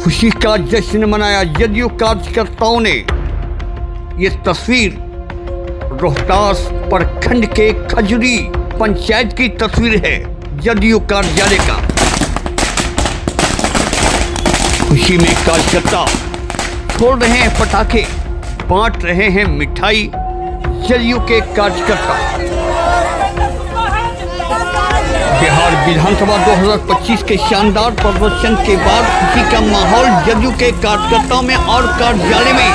खुशी का जश्न मनाया जदयू कार्यकर्ताओं ने। ये तस्वीर रोहतास प्रखंड के खजुरी पंचायत की तस्वीर है जदयू कार्यालय का। खुशी में कार्यकर्ता छोड़ रहे हैं पटाखे, बांट रहे हैं मिठाई। जदयू के कार्यकर्ता बिहार विधानसभा 2025 के शानदार प्रदर्शन के बाद खुशी का माहौल जदयू के कार्यकर्ताओं में और कार्यालय में।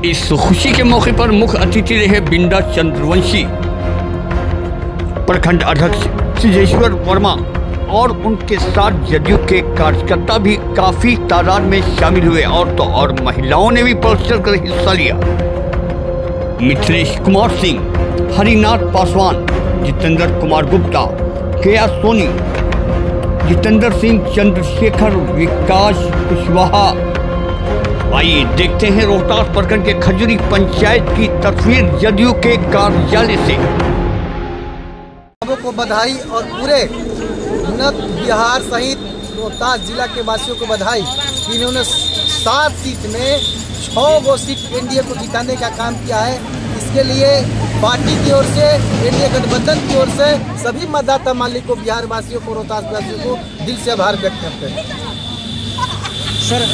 इस खुशी के मौके पर मुख्य अतिथि रहे बिंदा चंद्रवंशी, प्रखंड अध्यक्ष सिद्धेश्वर वर्मा और उनके साथ जदयू के कार्यकर्ता भी काफी तादाद में शामिल हुए। और तो और महिलाओं ने भी बढ़ चढ़ कर हिस्सा लिया। मिथिलेश कुमार सिंह, हरिनाथ पासवान, जितेंद्र कुमार गुप्ता, केया सोनी, जितेंद्र सिंह, चंद्रशेखर, विकास कुशवाहा। आइए देखते हैं रोहतास प्रखंड के खजुरी पंचायत की तस्वीर जदयू के कार्यालय से। को बधाई और पूरे उन्नत बिहार सहित रोहतास जिला के वासियों को बधाई कि इन्होंने 7 सीट में 6 गो सीट एनडीए को जिताने का काम किया है। इसके लिए पार्टी की ओर से, एनडीए गठबंधन की ओर से सभी मतदाता मालिक को, बिहार वासियों को, रोहतास वासियों को दिल से आभार व्यक्त करते हैं। सर,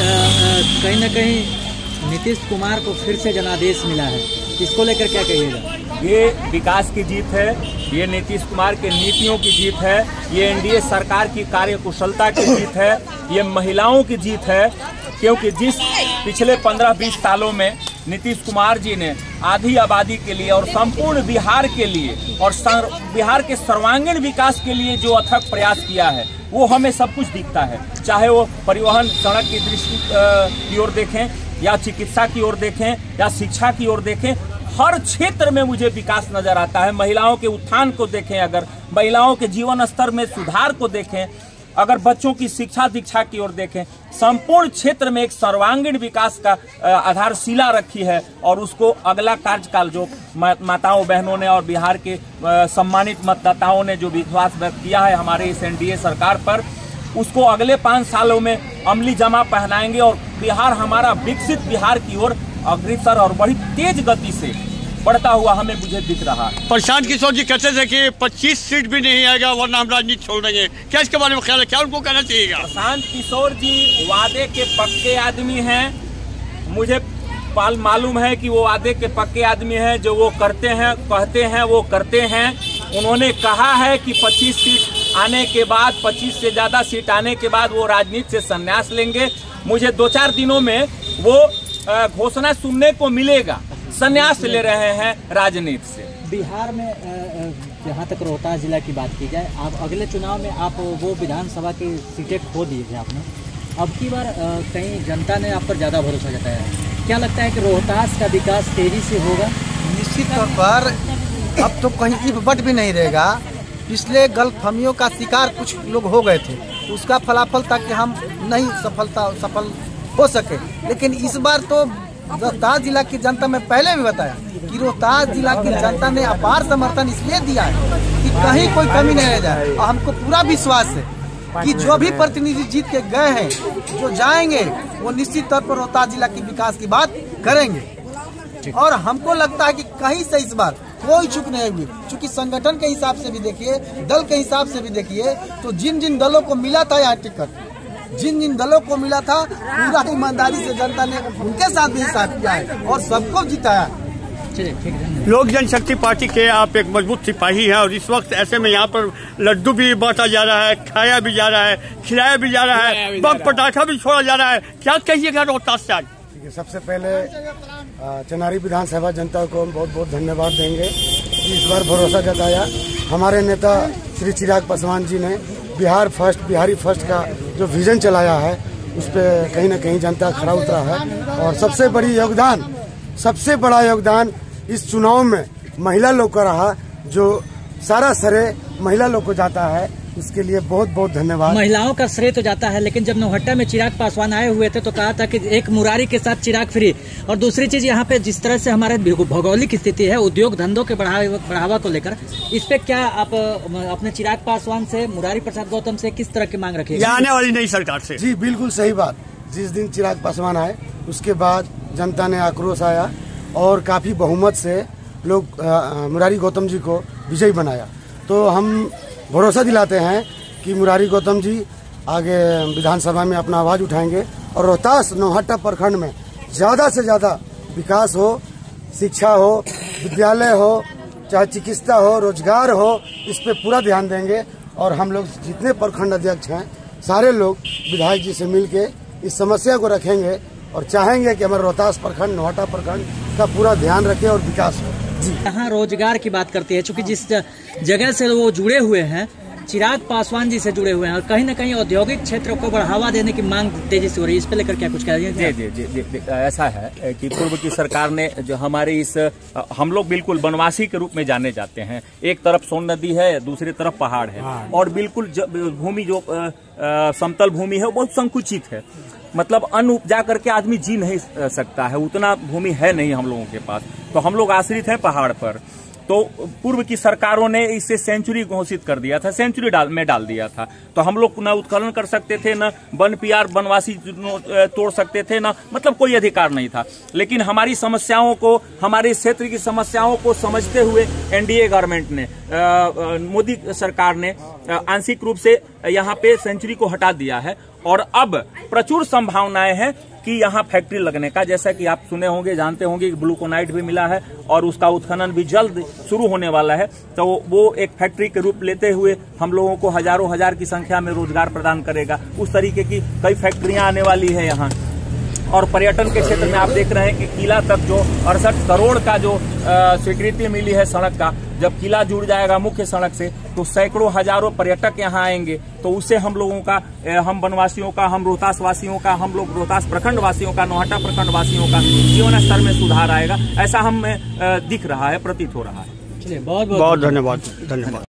कहीं न कहीं नीतीश कुमार को फिर से जनादेश मिला है, इसको लेकर क्या कहिएगा? ये विकास की जीत है, ये नीतीश कुमार के नीतियों की जीत है, ये एनडीए सरकार की कार्यकुशलता की जीत है, ये महिलाओं की जीत है। क्योंकि जिस पिछले 15-20 सालों में नीतीश कुमार जी ने आधी आबादी के लिए और संपूर्ण बिहार के लिए और बिहार के सर्वांगीण विकास के लिए जो अथक प्रयास किया है, वो हमें सब कुछ दिखता है। चाहे वो परिवहन सड़क की दृष्टि की ओर देखें, या चिकित्सा की ओर देखें, या शिक्षा की ओर देखें, हर क्षेत्र में मुझे विकास नजर आता है। महिलाओं के उत्थान को देखें, अगर महिलाओं के जीवन स्तर में सुधार को देखें, अगर बच्चों की शिक्षा दीक्षा की ओर देखें, संपूर्ण क्षेत्र में एक सर्वांगीण विकास का आधारशिला रखी है। और उसको अगला कार्यकाल जो माताओं बहनों ने और बिहार के सम्मानित मतदाताओं ने जो विश्वास व्यक्त किया है हमारे इस एनडीए सरकार पर, उसको अगले 5 सालों में अमली जमा पहनाएंगे और बिहार हमारा विकसित बिहार की ओर अग्रसर और बड़ी तेज गति से बढ़ता हुआ हमें मुझे दिख रहा है। प्रशांत किशोर जी कहते थे कि 25 सीट भी नहीं आएगा वरना हम राजनीति छोड़ देंगे, क्या इसके बारे में ख्याल है? क्या उनको कहना चाहिएगा? प्रशांत किशोर जी वादे के पक्के आदमी हैं। मुझे मालूम है कि वो वादे के पक्के आदमी हैं। जो वो करते हैं, कहते हैं, वो करते हैं। उन्होंने कहा है कि 25 सीट आने के बाद, 25 से ज़्यादा सीट आने के बाद वो राजनीति से संन्यास लेंगे। मुझे 2-4 दिनों में वो घोषणा सुनने को मिलेगा। संन्यास ले रहे हैं राजनीति से। बिहार में जहाँ तक रोहतास जिला की बात की जाए, आप अगले चुनाव में आप वो विधानसभा की सीटें खो दी थी आपने। अब की बार कहीं जनता ने आप पर ज़्यादा भरोसा जताया है। क्या लगता है कि रोहतास का विकास तेजी से होगा? निश्चित तौर पर अब तो कहीं बट भी नहीं रहेगा। पिछले गलतफहमियों का शिकार कुछ लोग हो गए थे, उसका फलाफल था कि हम नहीं सफल हो सके। लेकिन इस बार तो रोहतास जिला की जनता, में पहले भी बताया कि रोहतास जिला की जनता ने अपार समर्थन इसलिए दिया है कि कहीं कोई कमी नहीं रह जाए। और हमको पूरा विश्वास है कि जो भी प्रतिनिधि जीत के गए हैं, जो जाएंगे, वो निश्चित तौर पर रोहतास जिला की विकास की बात करेंगे। और हमको लगता है कि कहीं से इस बार कोई चूक नहीं हुई। चूंकि संगठन के हिसाब से भी देखिए, दल के हिसाब से भी देखिए, तो जिन जिन दलों को मिला था यहाँ टिकट, जिन जिन दलों को मिला था, पूरा ईमानदारी से जनता ने उनके साथ भी हिसाब किया है और सबको जिताया। लोक जनशक्ति पार्टी के आप एक मजबूत सिपाही हैं और इस वक्त ऐसे में यहाँ पर लड्डू भी बांटा जा रहा है, खाया भी जा रहा है, खिलाया भी जा रहा है, बम पटाखा भी छोड़ा जा रहा है। क्या कहिएगा रोहतास से आज? सबसे पहले चनारी विधानसभा जनता को हम बहुत बहुत धन्यवाद देंगे कि इस बार भरोसा जताया। हमारे नेता श्री चिराग पासवान जी ने बिहार फर्स्ट, बिहारी फर्स्ट का जो विजन चलाया है, उस पर कहीं न कहीं जनता खड़ा उतरा है। और सबसे बड़ा योगदान इस चुनाव में महिला लोग का रहा, जो सारा श्रेय महिला लोग को जाता है। उसके लिए बहुत बहुत धन्यवाद। महिलाओं का श्रेय तो जाता है, लेकिन जब नौहट्टा में चिराग पासवान आए हुए थे तो कहा था कि एक मुरारी के साथ चिराग फ्री। और दूसरी चीज यहाँ पे जिस तरह से हमारे भौगोलिक स्थिति है उद्योग धंधों के बढ़ावा को लेकर, इस पे क्या आप अपने चिराग पासवान से, मुरारी प्रसाद गौतम से किस तरह की मांग रखिएगा आने वाली नई सरकार से? जी बिल्कुल सही बात। जिस दिन चिराग पासवान आए उसके बाद जनता ने आक्रोश आया और काफी बहुमत से लोग मुरारी गौतम जी को विजयी बनाया। तो हम भरोसा दिलाते हैं कि मुरारी गौतम जी आगे विधानसभा में अपना आवाज उठाएंगे और रोहतास नौहट्टा प्रखंड में ज्यादा से ज्यादा विकास हो, शिक्षा हो, विद्यालय हो, चाहे चिकित्सा हो, रोजगार हो, इस पे पूरा ध्यान देंगे। और हम लोग जितने प्रखंड अध्यक्ष हैं सारे लोग विधायक जी से मिलके इस समस्या को रखेंगे और चाहेंगे कि हमारे रोहतास प्रखंड, नौहट्टा प्रखंड का पूरा ध्यान रखें और विकास हो। जी यहाँ रोजगार की बात करती है, चूंकि जिस जगह से वो जुड़े हुए हैं, चिराग पासवान जी से जुड़े हुए हैं, और कहीं ना कहीं औद्योगिक क्षेत्र को बढ़ावा देने की मांग तेजी से हो रही है, इस पे लेकर क्या कुछ कह रही है? जी, ऐसा है कि पूर्व की सरकार ने जो हमारे इस, हम लोग बिल्कुल वनवासी के रूप में जाने जाते हैं। एक तरफ सोन नदी है, दूसरी तरफ पहाड़ है, और बिल्कुल भूमि जो समतल भूमि है वो बहुत संकुचित है। मतलब अन्न उपजा करके आदमी जी नहीं सकता है, उतना भूमि है नहीं हम लोगों के पास, तो हम लोग आश्रित हैं पहाड़ पर। तो पूर्व की सरकारों ने इसे सेंचुरी घोषित कर दिया था, सेंचुरी में डाल दिया था। तो हम लोग न उत्खनन कर सकते थे, न वन पीआर वनवासी तोड़ सकते थे, न मतलब कोई अधिकार नहीं था। लेकिन हमारी समस्याओं को, हमारे क्षेत्र की समस्याओं को समझते हुए एनडीए गवर्नमेंट ने, मोदी सरकार ने आंशिक रूप से यहाँ पे सेंचुरी को हटा दिया है। और अब प्रचुर संभावनाएं हैं कि यहाँ फैक्ट्री लगने का, जैसा कि आप सुने होंगे, जानते होंगे कि ग्लूकोनाइट भी मिला है और उसका उत्खनन भी जल्द शुरू होने वाला है। तो वो एक फैक्ट्री के रूप लेते हुए हम लोगों को हजारों हजार की संख्या में रोजगार प्रदान करेगा। उस तरीके की कई फैक्ट्रियां आने वाली है यहाँ। और पर्यटन के क्षेत्र में आप देख रहे हैं कि किला तक जो 68 करोड़ का जो स्वीकृति मिली है सड़क का, जब किला जुड़ जाएगा मुख्य सड़क से तो सैकड़ों हजारों पर्यटक यहाँ आएंगे। तो उससे हम लोगों का, हम वनवासियों का, हम रोहतास वासियों का, हम लोग रोहतास प्रखंड वासियों का, नौहट्टा प्रखंड वासियों का जीवन स्तर में सुधार आएगा, ऐसा हमें दिख रहा है, प्रतीत हो रहा है। चलिए, बहुत धन्यवाद।